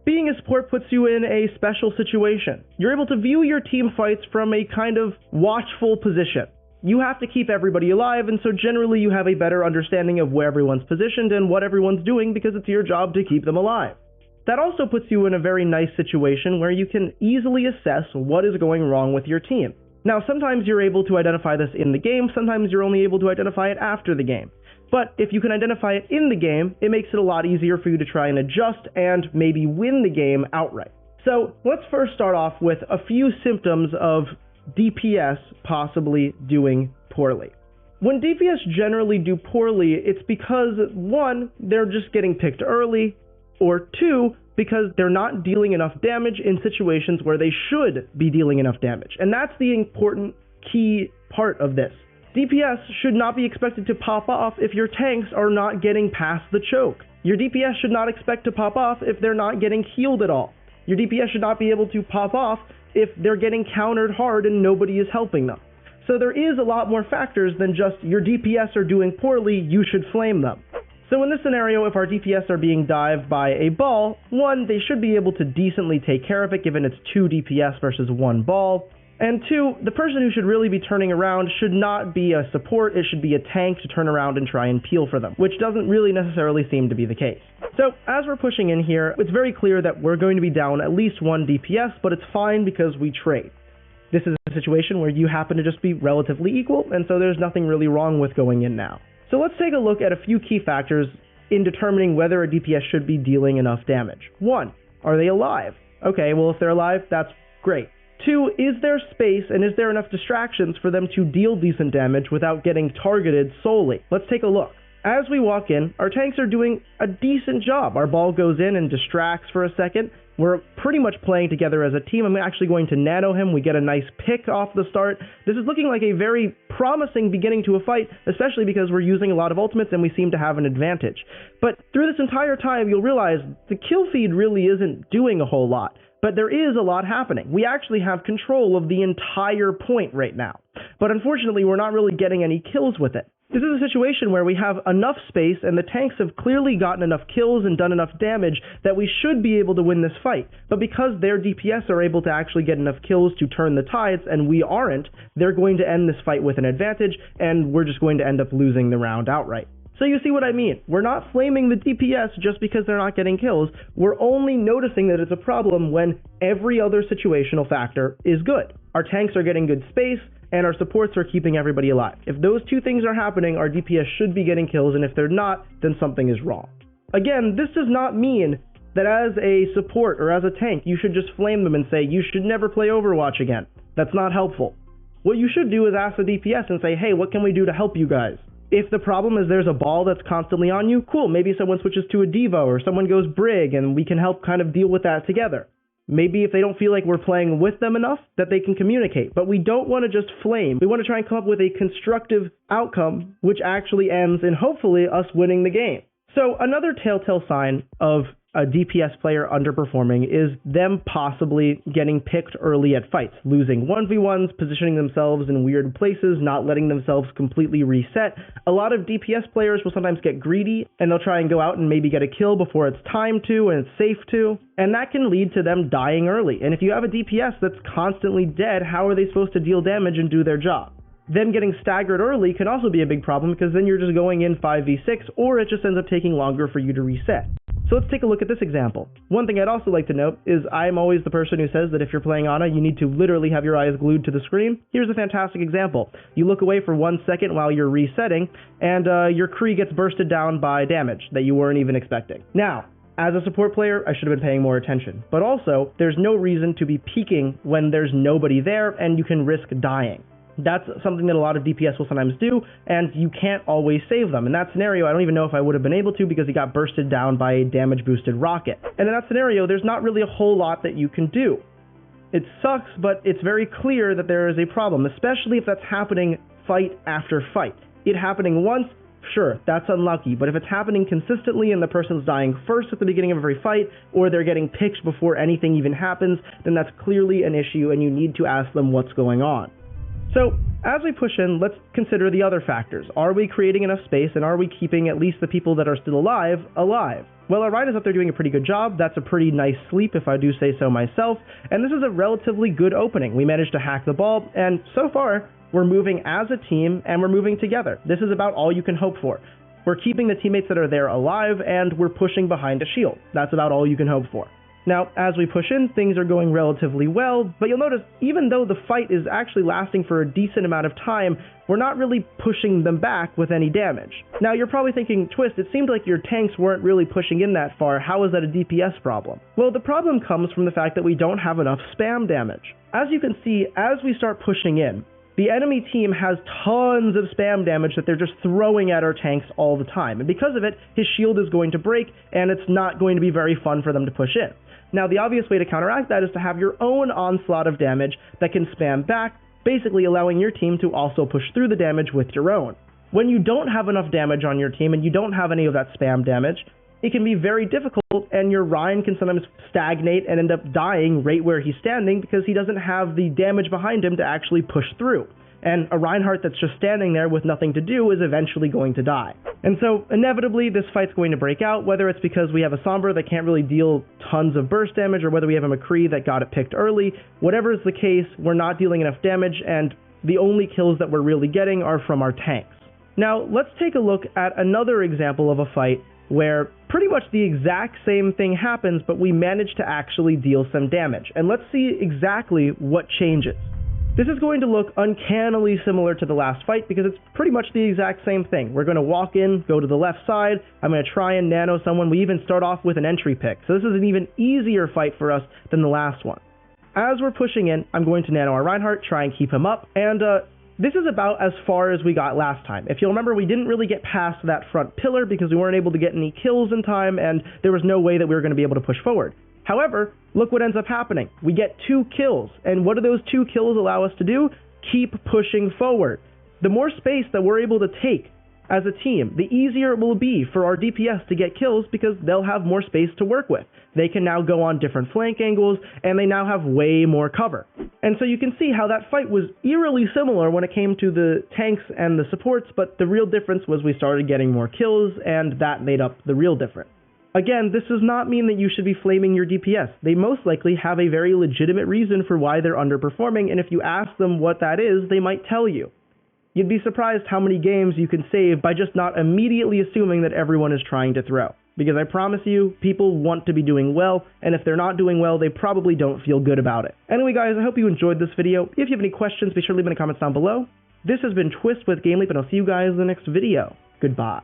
Being a support puts you in a special situation. You're able to view your team fights from a kind of watchful position. You have to keep everybody alive, and so generally you have a better understanding of where everyone's positioned and what everyone's doing because it's your job to keep them alive. That also puts you in a very nice situation where you can easily assess what is going wrong with your team. Now, sometimes you're able to identify this in the game, sometimes you're only able to identify it after the game. But if you can identify it in the game, it makes it a lot easier for you to try and adjust and maybe win the game outright. So let's first start off with a few symptoms of DPS possibly doing poorly. When DPS generally do poorly, it's because 1, they're just getting picked early, or 2, because they're not dealing enough damage in situations where they should be dealing enough damage. And that's the important key part of this. DPS should not be expected to pop off if your tanks are not getting past the choke. Your DPS should not expect to pop off if they're not getting healed at all. Your DPS should not be able to pop off if they're getting countered hard and nobody is helping them. So there is a lot more factors than just your DPS are doing poorly, you should flame them. So in this scenario, if our DPS are being dived by a ball, 1, they should be able to decently take care of it given it's 2 DPS versus 1 ball. And 2, the person who should really be turning around should not be a support, it should be a tank to turn around and try and peel for them, which doesn't really necessarily seem to be the case. So as we're pushing in here, it's very clear that we're going to be down at least 1 DPS, but it's fine because we trade. This is a situation where you happen to just be relatively equal, and so there's nothing really wrong with going in now. So let's take a look at a few key factors in determining whether a DPS should be dealing enough damage. 1, are they alive? Okay, well if they're alive, that's great. 2, is there space and is there enough distractions for them to deal decent damage without getting targeted solely? Let's take a look. As we walk in, our tanks are doing a decent job. Our ball goes in and distracts for a second. We're pretty much playing together as a team. I'm actually going to nano him. We get a nice pick off the start. This is looking like a very promising beginning to a fight, especially because we're using a lot of ultimates and we seem to have an advantage. But through this entire time, you'll realize the kill feed really isn't doing a whole lot. But there is a lot happening. We actually have control of the entire point right now. But unfortunately, we're not really getting any kills with it. This is a situation where we have enough space and the tanks have clearly gotten enough kills and done enough damage that we should be able to win this fight. But because their DPS are able to actually get enough kills to turn the tides and we aren't, they're going to end this fight with an advantage and we're just going to end up losing the round outright. So you see what I mean? We're not flaming the DPS just because they're not getting kills. We're only noticing that it's a problem when every other situational factor is good. Our tanks are getting good space, and our supports are keeping everybody alive. If those two things are happening, our DPS should be getting kills, and if they're not, then something is wrong. Again, this does not mean that as a support or as a tank, you should just flame them and say, you should never play Overwatch again. That's not helpful. What you should do is ask the DPS and say, hey, what can we do to help you guys? If the problem is there's a ball that's constantly on you, cool, maybe someone switches to a Devo or someone goes Brig and we can help kind of deal with that together. Maybe if they don't feel like we're playing with them enough, that they can communicate. But we don't want to just flame. We want to try and come up with a constructive outcome which actually ends in hopefully us winning the game. So another telltale sign of a DPS player underperforming is them possibly getting picked early at fights, losing 1v1s, positioning themselves in weird places, not letting themselves completely reset. A lot of DPS players will sometimes get greedy and they'll try and go out and maybe get a kill before it's time to and it's safe to, and that can lead to them dying early. And if you have a DPS that's constantly dead, how are they supposed to deal damage and do their job? Them getting staggered early can also be a big problem because then you're just going in 5v6 or it just ends up taking longer for you to reset. So let's take a look at this example. One thing I'd also like to note is I'm always the person who says that if you're playing Ana, you need to literally have your eyes glued to the screen. Here's a fantastic example. You look away for 1 second while you're resetting, and your Kree gets bursted down by damage that you weren't even expecting. Now, as a support player, I should have been paying more attention. But also, there's no reason to be peeking when there's nobody there and you can risk dying. That's something that a lot of DPS will sometimes do, and you can't always save them. In that scenario, I don't even know if I would have been able to because he got bursted down by a damage-boosted rocket. And in that scenario, there's not really a whole lot that you can do. It sucks, but it's very clear that there is a problem, especially if that's happening fight after fight. It happening once, sure, that's unlucky, but if it's happening consistently and the person's dying first at the beginning of every fight, or they're getting picked before anything even happens, then that's clearly an issue and you need to ask them what's going on. So, as we push in, let's consider the other factors. Are we creating enough space, and are we keeping at least the people that are still alive, alive? Well, our Ryan is up there doing a pretty good job. That's a pretty nice sleep, if I do say so myself, and this is a relatively good opening. We managed to hack the ball, and so far, we're moving as a team, and we're moving together. This is about all you can hope for. We're keeping the teammates that are there alive, and we're pushing behind a shield. That's about all you can hope for. Now, as we push in, things are going relatively well, but you'll notice even though the fight is actually lasting for a decent amount of time, we're not really pushing them back with any damage. Now, you're probably thinking, Twist, it seemed like your tanks weren't really pushing in that far. How is that a DPS problem? Well, the problem comes from the fact that we don't have enough spam damage. As you can see, as we start pushing in, the enemy team has tons of spam damage that they're just throwing at our tanks all the time, and because of it, his shield is going to break, and it's not going to be very fun for them to push in. Now, the obvious way to counteract that is to have your own onslaught of damage that can spam back, basically allowing your team to also push through the damage with your own. When you don't have enough damage on your team and you don't have any of that spam damage, it can be very difficult, and your Ryan can sometimes stagnate and end up dying right where he's standing because he doesn't have the damage behind him to actually push through. And a Reinhardt that's just standing there with nothing to do is eventually going to die. And so, inevitably, this fight's going to break out, whether it's because we have a Sombra that can't really deal tons of burst damage, or whether we have a McCree that got it picked early. Whatever is the case, we're not dealing enough damage, and the only kills that we're really getting are from our tanks. Now, let's take a look at another example of a fight where pretty much the exact same thing happens, but we manage to actually deal some damage. And let's see exactly what changes. This is going to look uncannily similar to the last fight because it's pretty much the exact same thing. We're going to walk in, go to the left side, I'm going to try and nano someone. We even start off with an entry pick. So this is an even easier fight for us than the last one. As we're pushing in, I'm going to nano our Reinhardt, try and keep him up, and this is about as far as we got last time. If you'll remember, we didn't really get past that front pillar because we weren't able to get any kills in time, and there was no way that we were going to be able to push forward. However, look what ends up happening. We get 2 kills, and what do those 2 kills allow us to do? Keep pushing forward. The more space that we're able to take as a team, the easier it will be for our DPS to get kills because they'll have more space to work with. They can now go on different flank angles, and they now have way more cover. And so you can see how that fight was eerily similar when it came to the tanks and the supports, but the real difference was we started getting more kills, and that made up the real difference. Again, this does not mean that you should be flaming your DPS. They most likely have a very legitimate reason for why they're underperforming, and if you ask them what that is, they might tell you. You'd be surprised how many games you can save by just not immediately assuming that everyone is trying to throw. Because I promise you, people want to be doing well, and if they're not doing well, they probably don't feel good about it. Anyway guys, I hope you enjoyed this video. If you have any questions, be sure to leave in the comments down below. This has been Twist with GameLeap, and I'll see you guys in the next video. Goodbye.